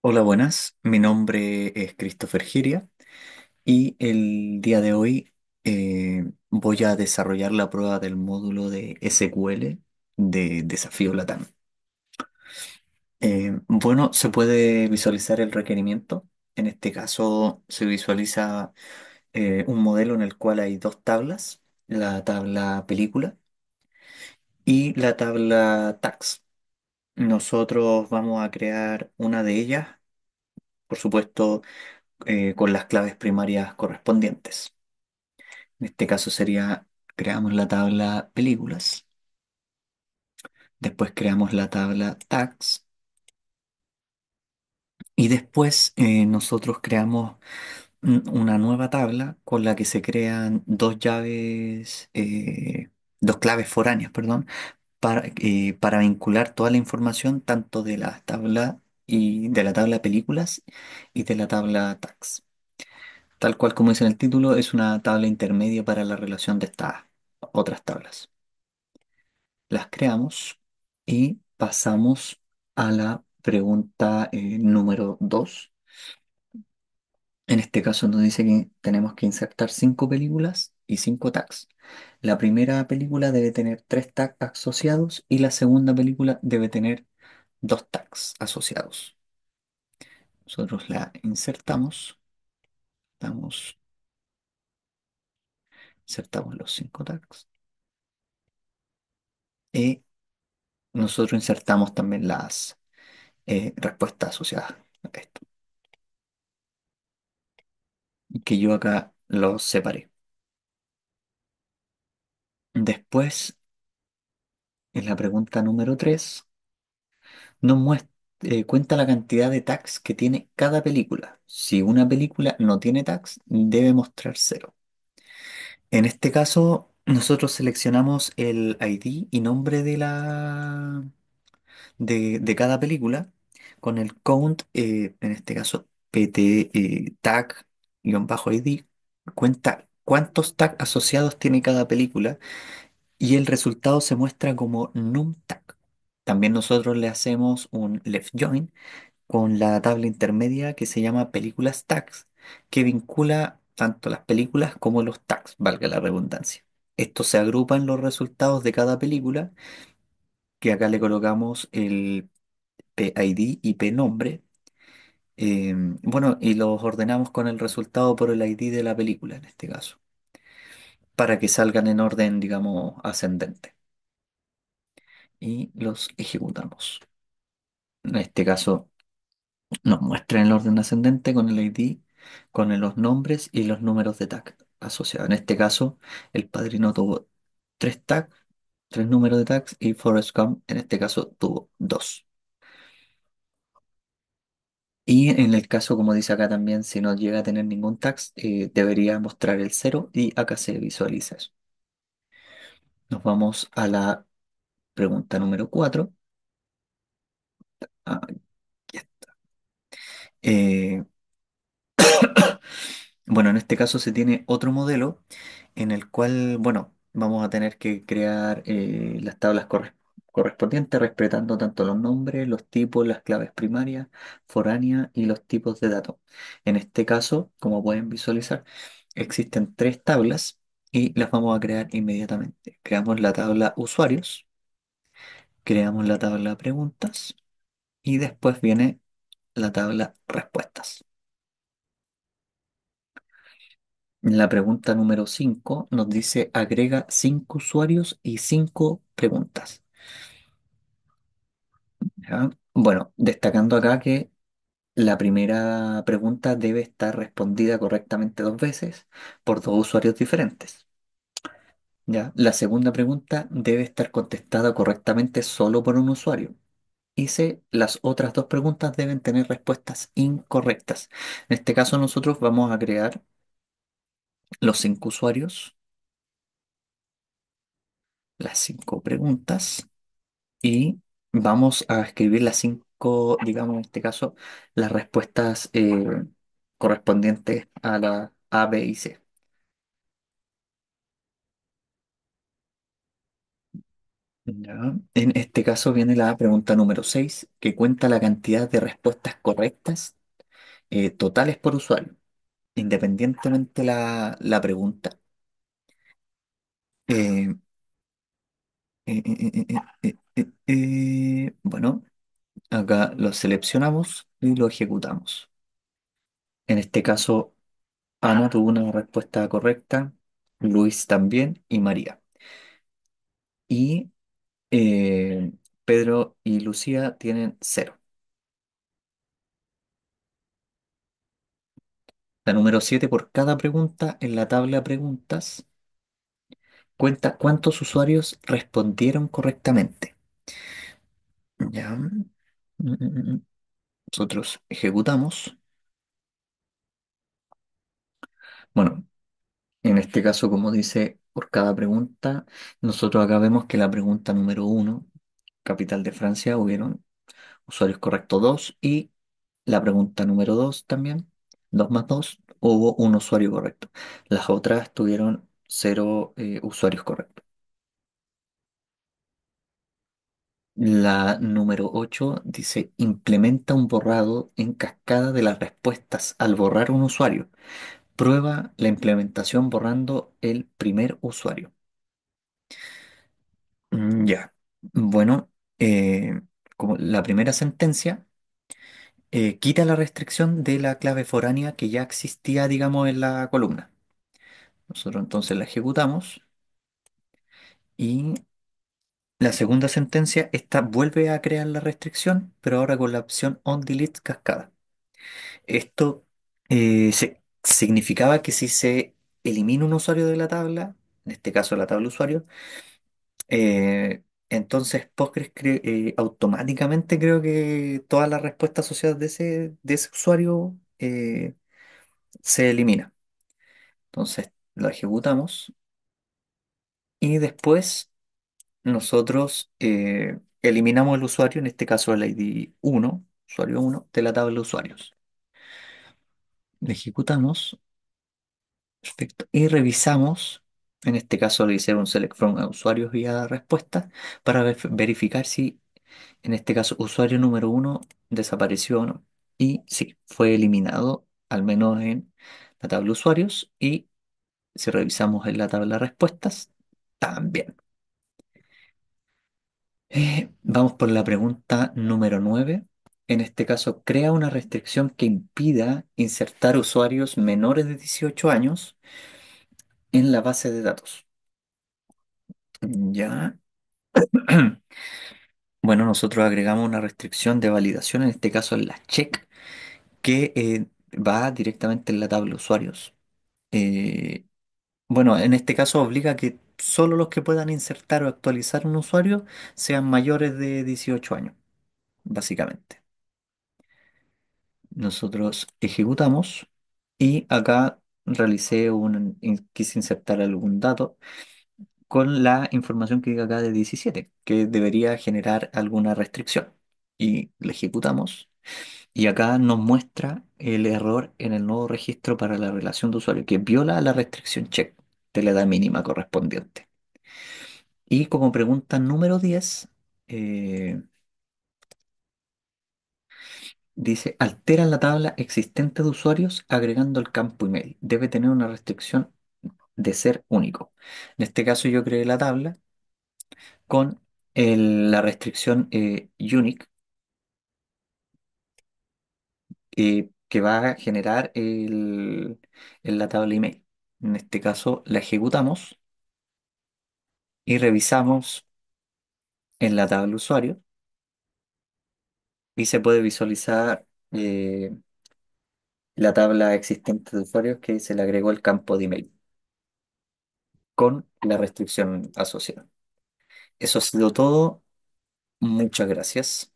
Hola, buenas. Mi nombre es Christopher Giria y el día de hoy voy a desarrollar la prueba del módulo de SQL de Desafío Latam. Bueno, se puede visualizar el requerimiento. En este caso se visualiza un modelo en el cual hay dos tablas, la tabla película y la tabla tax. Nosotros vamos a crear una de ellas, por supuesto, con las claves primarias correspondientes. En este caso sería, creamos la tabla películas, después creamos la tabla tags y después nosotros creamos una nueva tabla con la que se crean dos llaves, dos claves foráneas, perdón, para vincular toda la información tanto de la tabla y de la tabla películas y de la tabla tags. Tal cual como dice en el título, es una tabla intermedia para la relación de estas otras tablas. Las creamos y pasamos a la pregunta número 2. En este caso nos dice que tenemos que insertar 5 películas y 5 tags. La primera película debe tener 3 tags asociados y la segunda película debe tener 2 tags asociados. Nosotros la insertamos, damos, insertamos los 5 tags y nosotros insertamos también las respuestas asociadas a esto, que yo acá los separé. Después, en la pregunta número 3 nos cuenta la cantidad de tags que tiene cada película. Si una película no tiene tags, debe mostrar cero. En este caso, nosotros seleccionamos el ID y nombre de cada película con el count, en este caso PT tag-ID, cuenta cuántos tags asociados tiene cada película y el resultado se muestra como numTag. También nosotros le hacemos un left join con la tabla intermedia que se llama películas tags, que vincula tanto las películas como los tags, valga la redundancia. Esto se agrupa en los resultados de cada película, que acá le colocamos el PID y PNombre. Bueno, y los ordenamos con el resultado por el ID de la película en este caso, para que salgan en orden, digamos, ascendente. Y los ejecutamos. En este caso nos muestra en el orden ascendente con el ID, con los nombres y los números de tag asociados. En este caso, el Padrino tuvo 3 tags, 3 números de tags y Forrest Gump en este caso tuvo 2. Y en el caso, como dice acá también, si no llega a tener ningún tag, debería mostrar el cero y acá se visualiza eso. Nos vamos a la pregunta número 4. Aquí está. Eh, Bueno, en este caso se tiene otro modelo en el cual, bueno, vamos a tener que crear las tablas correspondientes respetando tanto los nombres, los tipos, las claves primarias, foráneas y los tipos de datos. En este caso, como pueden visualizar, existen 3 tablas y las vamos a crear inmediatamente. Creamos la tabla usuarios, creamos la tabla preguntas y después viene la tabla respuestas. La pregunta número 5 nos dice agrega 5 usuarios y 5 preguntas. ¿Ya? Bueno, destacando acá que la primera pregunta debe estar respondida correctamente 2 veces por 2 usuarios diferentes. ¿Ya? La segunda pregunta debe estar contestada correctamente solo por un usuario. Las otras 2 preguntas deben tener respuestas incorrectas. En este caso nosotros vamos a crear los 5 usuarios, las 5 preguntas. Y vamos a escribir las 5, digamos en este caso, las respuestas correspondientes a la A, B y C. Ya. En este caso viene la pregunta número 6 que cuenta la cantidad de respuestas correctas totales por usuario, independientemente la pregunta. Eh, bueno, acá lo seleccionamos y lo ejecutamos. En este caso, Ana tuvo una respuesta correcta, Luis también y María. Y eh, Pedro y Lucía tienen cero. La número 7 por cada pregunta en la tabla preguntas cuenta cuántos usuarios respondieron correctamente. Ya. Nosotros ejecutamos. Bueno, en este caso, como dice, por cada pregunta, nosotros acá vemos que la pregunta número 1, capital de Francia, hubieron usuarios correctos 2 y la pregunta número 2 también, 2 más 2 hubo un usuario correcto. Las otras tuvieron cero usuarios correctos. La número 8 dice, implementa un borrado en cascada de las respuestas al borrar un usuario. Prueba la implementación borrando el primer usuario. Ya. Bueno, como la primera sentencia quita la restricción de la clave foránea que ya existía, digamos, en la columna. Nosotros entonces la ejecutamos y la segunda sentencia, esta vuelve a crear la restricción, pero ahora con la opción on delete cascada. Esto significaba que si se elimina un usuario de la tabla, en este caso la tabla usuario, entonces Postgres automáticamente creo que todas las respuestas asociadas de ese usuario se elimina. Entonces lo ejecutamos y después nosotros eliminamos el usuario, en este caso el ID 1, usuario 1, de la tabla de usuarios. Le ejecutamos, perfecto, y revisamos, en este caso le hicieron un select from a usuarios vía respuesta para verificar si, en este caso, usuario número 1 desapareció o no. Y sí, fue eliminado, al menos en la tabla de usuarios, y si revisamos en la tabla de respuestas, también. Vamos por la pregunta número 9. En este caso, crea una restricción que impida insertar usuarios menores de 18 años en la base de datos. Ya. Bueno, nosotros agregamos una restricción de validación, en este caso en la check, que va directamente en la tabla de usuarios. Eh, bueno, en este caso obliga a que solo los que puedan insertar o actualizar un usuario sean mayores de 18 años, básicamente. Nosotros ejecutamos y acá quise insertar algún dato con la información que diga acá de 17 que debería generar alguna restricción. Y le ejecutamos y acá nos muestra el error en el nuevo registro para la relación de usuario que viola la restricción check de la edad mínima correspondiente. Y como pregunta número 10 eh, dice, altera la tabla existente de usuarios agregando el campo email. Debe tener una restricción de ser único. En este caso yo creé la tabla con la restricción unique que va a generar en la tabla email. En este caso la ejecutamos y revisamos en la tabla usuario y se puede visualizar la tabla existente de usuarios que se le agregó el campo de email con la restricción asociada. Eso ha sido todo. Muchas gracias.